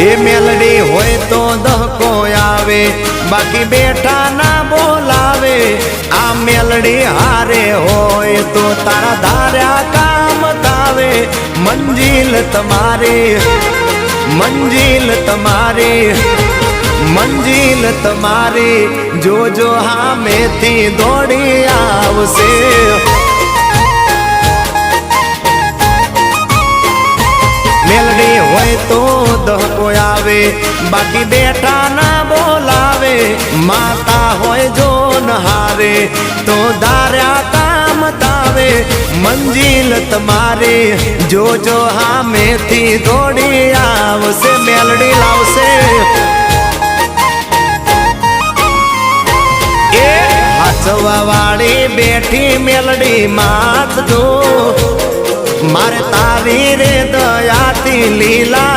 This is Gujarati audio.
એ મેલડી હોય તો દહકો આવે, બાકી બેઠા ના બોલાવે। આ મેલડી હારે હોય તો તારા ધાર્યા કામ થાવે। મંજિલ તમારી, મંજિલ તમારી, મંજિલ તમારી, જોજો હામેથી દોડી આવશે। મેલડી હોય તો દહકો આવે, બાકી બેઠા ના બોલાવે। માતા હોય જો નહારે તો ધાર્યા કામ થાવે। મંજિલ તમારી, જોજો હામેથી દોડી આવશે। મેલડી લાવશે। એ હાચવા વાળી બેઠી મેલડી માત જો, મારે તારી રે દયાથી લીલા।